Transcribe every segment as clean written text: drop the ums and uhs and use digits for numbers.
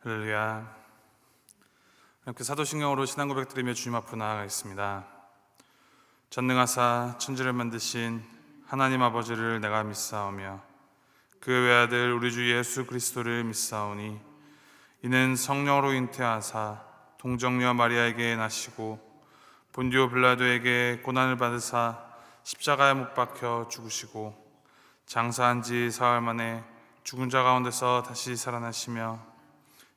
할렐루야. 이렇게 사도신경으로 신앙 고백드리며 주님 앞으로 나아가겠습니다. 전능하사 천지를 만드신 하나님 아버지를 내가 믿사오며 그 외아들 우리 주 예수 그리스도를 믿사오니 이는 성령으로 잉태하사 동정녀 마리아에게 나시고 본디오 빌라도에게 고난을 받으사 십자가에 못 박혀 죽으시고 장사한 지 사흘 만에 죽은 자 가운데서 다시 살아나시며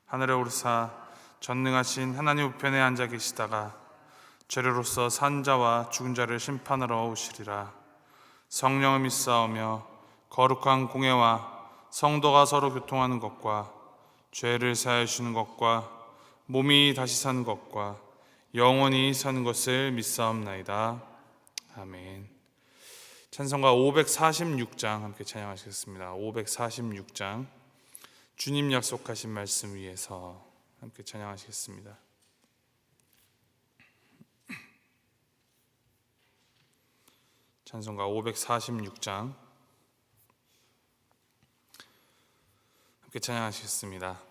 하늘에 오르사 전능하신 하나님 우편에 앉아 계시다가 죄로로서 산 자와 죽은 자를 심판하러 오시리라. 성령을 믿사오며 거룩한 공회와 성도가 서로 교통하는 것과 죄를 사하여 주시는 것과 몸이 다시 사는 것과 영원히 사는 것을 믿사옵나이다. 아멘. 찬송가 546장 함께 찬양하시겠습니다. 546장 주님 약속하신 말씀 위에서 함께 찬양하시겠습니다. 찬송가 546장 함께 찬양하시겠습니다.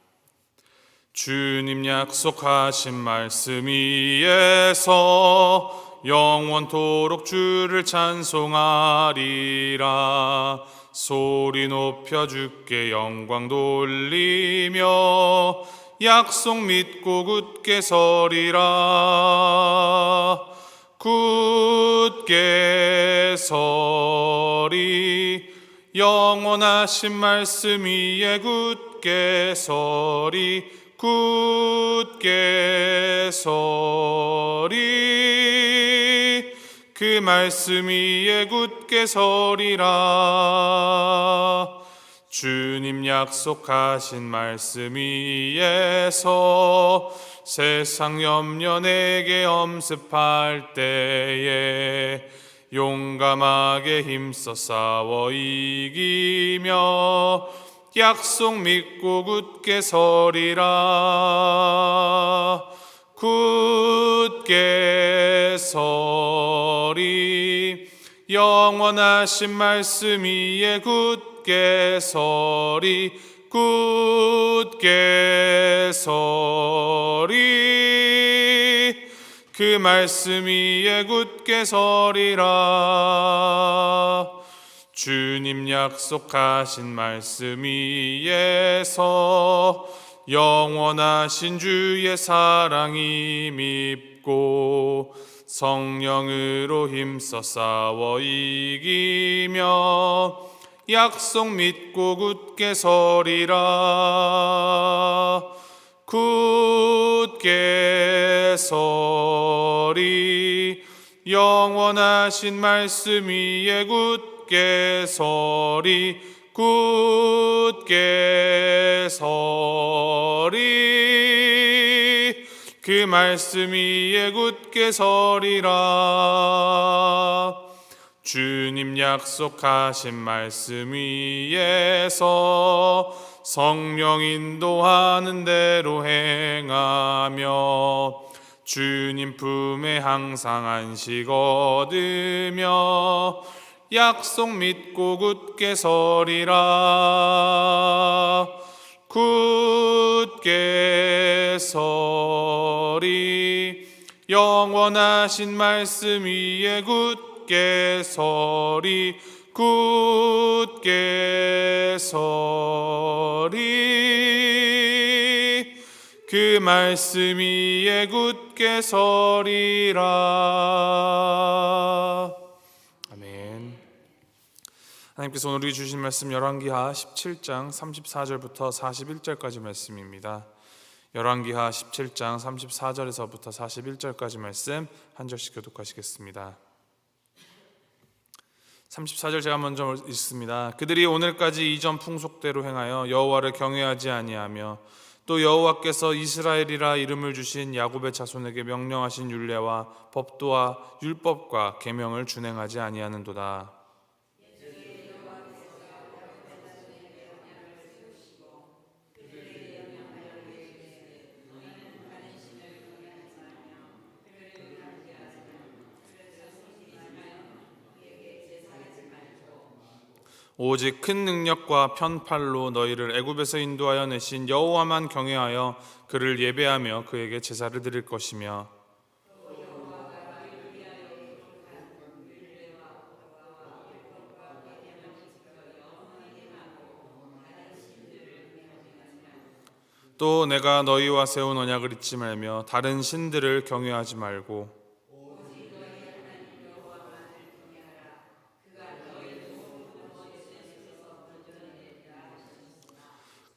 주님 약속하신 말씀 위에서 영원토록 주를 찬송하리라. 소리 높여 주께 영광 돌리며 약속 믿고 굳게 서리라. 굳게 서리 영원하신 말씀 위에 굳게 서리. 굳게 서리 그 말씀 위에 굳게 서리라. 주님 약속하신 말씀 위에서 세상 염려 내게 엄습할 때에 용감하게 힘써 싸워 이기며 약속 믿고 굳게 서리라. 굳게 서리 영원하신 말씀 위에 굳게 서리. 굳게 서리 그 말씀 위에 굳게 서리라. 주님 약속하신 말씀 위에서 영원하신 주의 사랑이 밉고 성령으로 힘써 싸워 이기며 약속 믿고 굳게 서리라. 굳게 서리 영원하신 말씀 위에 굳게 서리. 굳게 서리 그 말씀 위에 굳게 서리라. 주님 약속하신 말씀 위에서 성령 인도하는 대로 행하며 주님 품에 항상 안식 얻으며 약속 믿고 굳게 서리라. 굳게 서리 영원하신 말씀 위에 굳게 서리. 굳게 서리 그 말씀 위에 굳게 서리라. 아멘. 하나님께서 오늘 우리 주신 말씀 열왕기하 17장 34절부터 41절까지 말씀입니다. 열왕기하 17장 34절에서부터 41절까지 말씀 한 절씩 교독하시겠습니다. 34절 제가 먼저 읽습니다. 그들이 오늘까지 이전 풍속대로 행하여 여호와를 경외하지 아니하며 또 여호와께서 이스라엘이라 이름을 주신 야곱의 자손에게 명령하신 율례와 법도와 율법과 계명을 준행하지 아니하는도다. 오직 큰 능력과 편팔로 너희를 애굽에서 인도하여 내신 여호와만 경외하여 그를 예배하며 그에게 제사를 드릴 것이며 또 내가 너희와 세운 언약을 잊지 말며 다른 신들을 경외하지 말고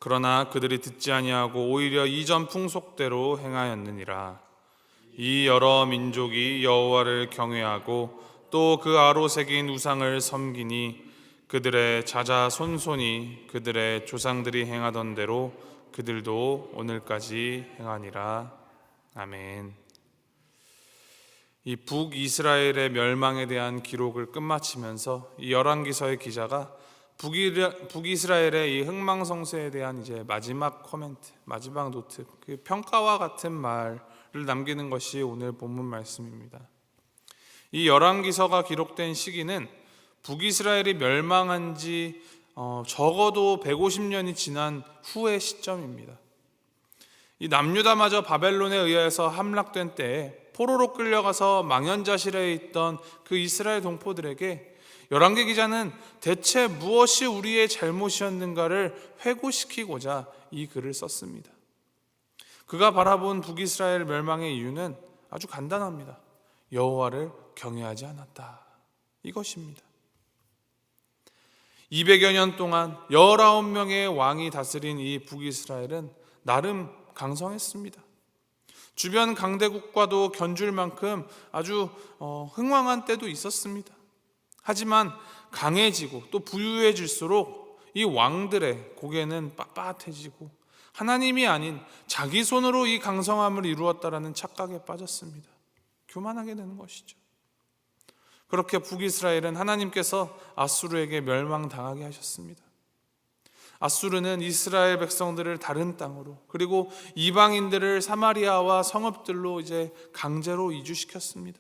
그러나 그들이 듣지 아니하고 오히려 이전 풍속대로 행하였느니라. 이 여러 민족이 여호와를 경외하고 또 그 아로 새긴 우상을 섬기니 그들의 자자손손이 그들의 조상들이 행하던 대로 그들도 오늘까지 행하니라. 아멘. 이 북이스라엘의 멸망에 대한 기록을 끝마치면서 이 열왕기서의 기자가 북이스라엘의 이 흥망성쇠에 대한 이제 마지막 코멘트, 마지막 노트, 그 평가와 같은 말을 남기는 것이 오늘 본문 말씀입니다. 이 열왕기서가 기록된 시기는 북이스라엘이 멸망한 지 적어도 150년이 지난 후의 시점입니다. 이 남유다마저 바벨론에 의해서 함락된 때에 포로로 끌려가서 망연자실해 있던 그 이스라엘 동포들에게 열왕기 기자는 대체 무엇이 우리의 잘못이었는가를 회고시키고자 이 글을 썼습니다. 그가 바라본 북이스라엘 멸망의 이유는 아주 간단합니다. 여호와를 경외하지 않았다. 이것입니다. 200여 년 동안 19명의 왕이 다스린 이 북이스라엘은 나름 강성했습니다. 주변 강대국과도 견줄 만큼 아주 흥왕한 때도 있었습니다. 하지만 강해지고 또 부유해질수록 이 왕들의 고개는 빳빳해지고 하나님이 아닌 자기 손으로 이 강성함을 이루었다라는 착각에 빠졌습니다. 교만하게 되는 것이죠. 그렇게 북이스라엘은 하나님께서 아수르에게 멸망당하게 하셨습니다. 아수르는 이스라엘 백성들을 다른 땅으로 그리고 이방인들을 사마리아와 성읍들로 이제 강제로 이주시켰습니다.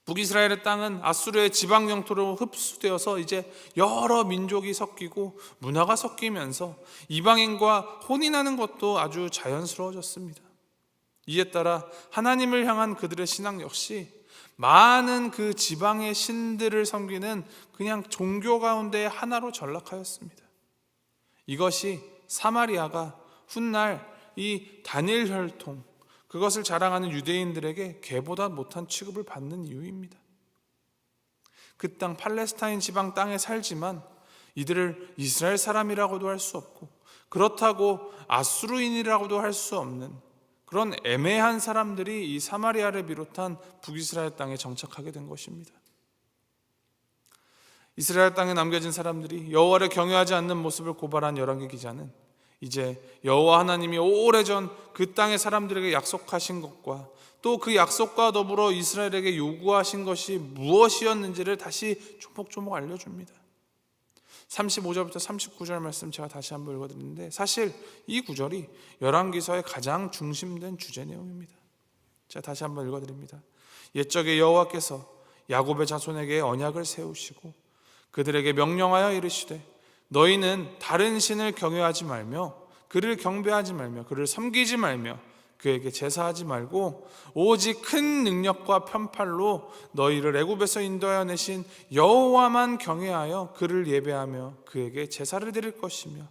북이스라엘의 땅은 아수르의 지방 영토로 흡수되어서 이제 여러 민족이 섞이고 문화가 섞이면서 이방인과 혼인하는 것도 아주 자연스러워졌습니다. 이에 따라 하나님을 향한 그들의 신앙 역시 많은 그 지방의 신들을 섬기는 그냥 종교 가운데 하나로 전락하였습니다. 이것이 사마리아가 훗날 이 다니엘 혈통, 그것을 자랑하는 유대인들에게 개보다 못한 취급을 받는 이유입니다. 그 땅 팔레스타인 지방 땅에 살지만 이들을 이스라엘 사람이라고도 할 수 없고 그렇다고 아수르인이라고도 할 수 없는 그런 애매한 사람들이 이 사마리아를 비롯한 북이스라엘 땅에 정착하게 된 것입니다. 이스라엘 땅에 남겨진 사람들이 여호와를 경외하지 않는 모습을 고발한 열왕기 기자는 이제 여호와 하나님이 오래전 그 땅의 사람들에게 약속하신 것과 또 그 약속과 더불어 이스라엘에게 요구하신 것이 무엇이었는지를 다시 조목조목 알려줍니다. 35절부터 39절 말씀 제가 다시 한번 읽어드리는데 사실 이 구절이 열왕기서의 가장 중심된 주제 내용입니다. 제가 다시 한번 읽어드립니다. 옛적에 여호와께서 야곱의 자손에게 언약을 세우시고 그들에게 명령하여 이르시되 너희는 다른 신을 경외하지 말며 그를 경배하지 말며 그를 섬기지 말며 그에게 제사하지 말고 오직 큰 능력과 편팔로 너희를 애굽에서 인도하여 내신 여호와만 경외하여 그를 예배하며 그에게 제사를 드릴 것이며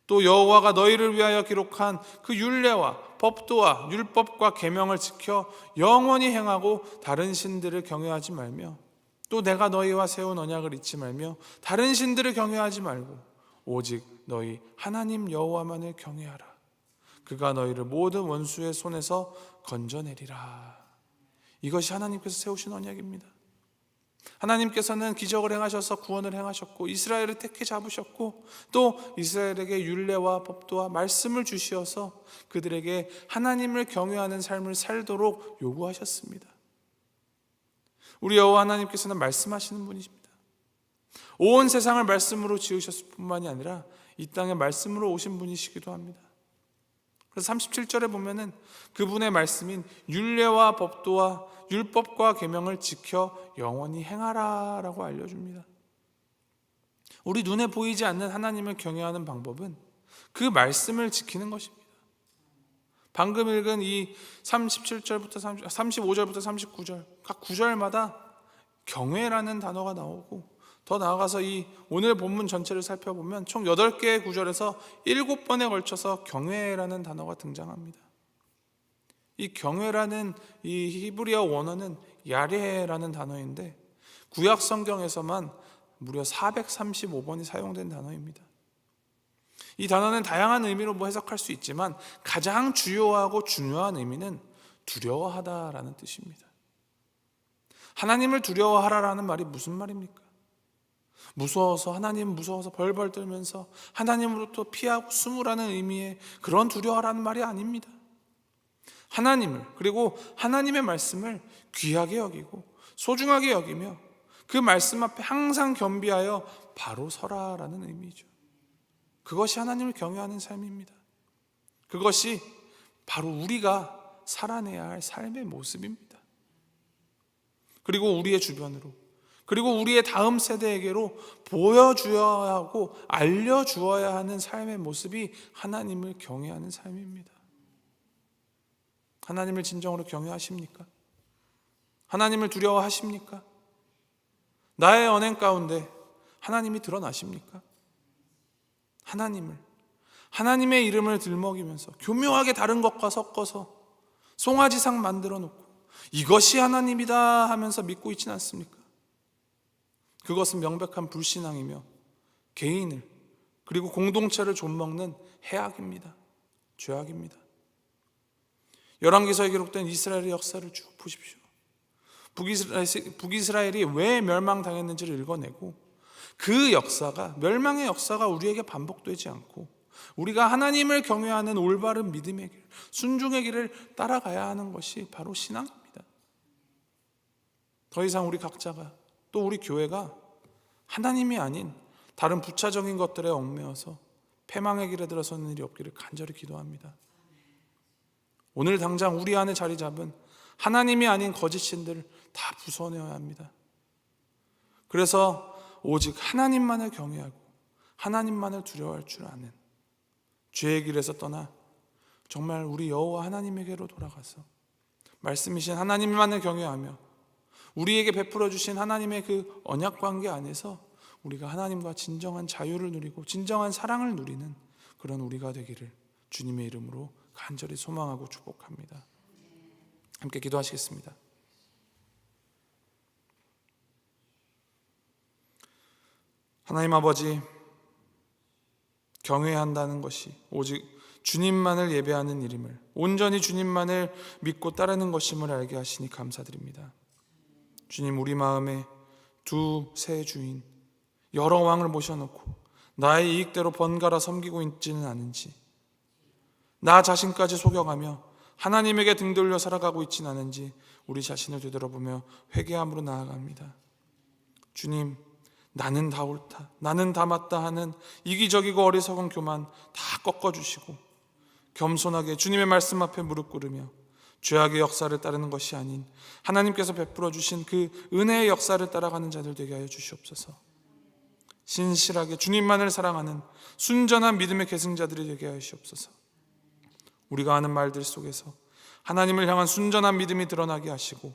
또 여호와가 너희를 위하여 기록한 그 율례와 법도와 율법과 계명을 지켜 영원히 행하고 다른 신들을 경외하지 말며 또 내가 너희와 세운 언약을 잊지 말며 다른 신들을 경외하지 말고 오직 너희 하나님 여호와만을 경외하라. 그가 너희를 모든 원수의 손에서 건져내리라. 이것이 하나님께서 세우신 언약입니다. 하나님께서는 기적을 행하셔서 구원을 행하셨고 이스라엘을 택해 잡으셨고 또 이스라엘에게 율례와 법도와 말씀을 주시어서 그들에게 하나님을 경외하는 삶을 살도록 요구하셨습니다. 우리 여호와 하나님께서는 말씀하시는 분이십니다. 온 세상을 말씀으로 지으셨을 뿐만이 아니라 이 땅에 말씀으로 오신 분이시기도 합니다. 그래서 37절에 보면은 그분의 말씀인 율례와 법도와 율법과 계명을 지켜 영원히 행하라라고 알려줍니다. 우리 눈에 보이지 않는 하나님을 경외하는 방법은 그 말씀을 지키는 것입니다. 방금 읽은 이 37절부터 35절부터 39절 각 구절마다 경외라는 단어가 나오고, 더 나아가서 이 오늘 본문 전체를 살펴보면 총 8개의 구절에서 7번에 걸쳐서 경외라는 단어가 등장합니다. 이 경외라는 이 히브리어 원어는 야레라는 단어인데 구약 성경에서만 무려 435번이 사용된 단어입니다. 이 단어는 다양한 의미로 해석할 수 있지만 가장 주요하고 중요한 의미는 두려워하다라는 뜻입니다. 하나님을 두려워하라라는 말이 무슨 말입니까? 하나님 무서워서 벌벌 떨면서 하나님으로부터 피하고 숨으라는 의미의 그런 두려워하라는 말이 아닙니다. 하나님을, 그리고 하나님의 말씀을 귀하게 여기고 소중하게 여기며 그 말씀 앞에 항상 겸비하여 바로 서라라는 의미죠. 그것이 하나님을 경외하는 삶입니다. 그것이 바로 우리가 살아내야 할 삶의 모습입니다. 그리고 우리의 주변으로, 그리고 우리의 다음 세대에게로 보여주어야 하고 알려주어야 하는 삶의 모습이 하나님을 경외하는 삶입니다. 하나님을 진정으로 경외하십니까? 하나님을 두려워하십니까? 나의 언행 가운데 하나님이 드러나십니까? 하나님의 이름을 들먹이면서 교묘하게 다른 것과 섞어서 송아지상 만들어 놓고 이것이 하나님이다 하면서 믿고 있지는 않습니까? 그것은 명백한 불신앙이며 개인을, 그리고 공동체를 좀먹는 해악입니다. 죄악입니다. 열왕기서에 기록된 이스라엘의 역사를 쭉 보십시오. 북이스라엘이 왜 멸망당했는지를 읽어내고 그 역사가, 멸망의 역사가 우리에게 반복되지 않고 우리가 하나님을 경외하는 올바른 믿음의 길, 순종의 길을 따라가야 하는 것이 바로 신앙입니다. 더 이상 우리 각자가, 또 우리 교회가 하나님이 아닌 다른 부차적인 것들에 얽매여서 패망의 길에 들어서는 일이 없기를 간절히 기도합니다. 오늘 당장 우리 안에 자리 잡은 하나님이 아닌 거짓 신들을 다 부숴내어야 합니다. 그래서 오직 하나님만을 경외하고 하나님만을 두려워할 줄 아는, 죄의 길에서 떠나 정말 우리 여호와 하나님에게로 돌아가서 말씀이신 하나님만을 경외하며 우리에게 베풀어 주신 하나님의 그 언약 관계 안에서 우리가 하나님과 진정한 자유를 누리고 진정한 사랑을 누리는 그런 우리가 되기를 주님의 이름으로 간절히 소망하고 축복합니다. 함께 기도하시겠습니다. 하나님 아버지, 경외한다는 것이 오직 주님만을 예배하는 일임을, 온전히 주님만을 믿고 따르는 것임을 알게 하시니 감사드립니다. 주님, 우리 마음에 두세 주인, 여러 왕을 모셔놓고 나의 이익대로 번갈아 섬기고 있지는 않은지, 나 자신까지 속여가며 하나님에게 등 돌려 살아가고 있지는 않은지 우리 자신을 되돌아보며 회개함으로 나아갑니다. 주님, 나는 다 옳다, 나는 다 맞다 하는 이기적이고 어리석은 교만 다 꺾어주시고 겸손하게 주님의 말씀 앞에 무릎 꿇으며 죄악의 역사를 따르는 것이 아닌 하나님께서 베풀어 주신 그 은혜의 역사를 따라가는 자들 되게 하여 주시옵소서. 신실하게 주님만을 사랑하는 순전한 믿음의 계승자들이 되게 하여 주시옵소서. 우리가 하는 말들 속에서 하나님을 향한 순전한 믿음이 드러나게 하시고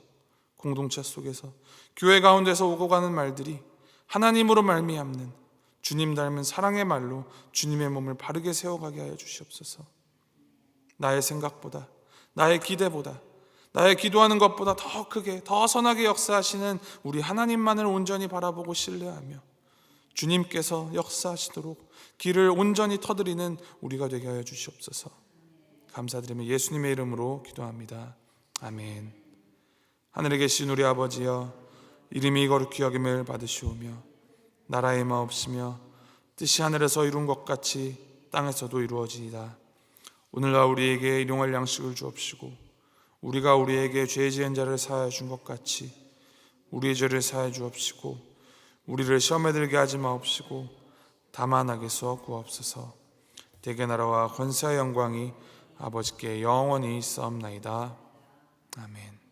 공동체 속에서 교회 가운데서 오고 가는 말들이 하나님으로 말미암는 주님 닮은 사랑의 말로 주님의 몸을 바르게 세워가게 하여 주시옵소서. 나의 생각보다, 나의 기대보다, 나의 기도하는 것보다 더 크게, 더 선하게 역사하시는 우리 하나님만을 온전히 바라보고 신뢰하며 주님께서 역사하시도록 길을 온전히 터드리는 우리가 되게 하여 주시옵소서. 감사드리며 예수님의 이름으로 기도합니다. 아멘. 하늘에 계신 우리 아버지여, 이름이 거룩히 여김을 받으시오며 나라의 마옵시며 뜻이 하늘에서 이룬 것 같이 땅에서도 이루어지이다. 오늘날 우리에게 일용할 양식을 주옵시고 우리가 우리에게 죄 지은 자를 사하여 준 것 같이 우리의 죄를 사하여 주옵시고 우리를 시험에 들게 하지 마옵시고 다만 악에서 구하옵소서. 대개 나라와 권세와 영광이 아버지께 영원히 있사옵나이다. 아멘.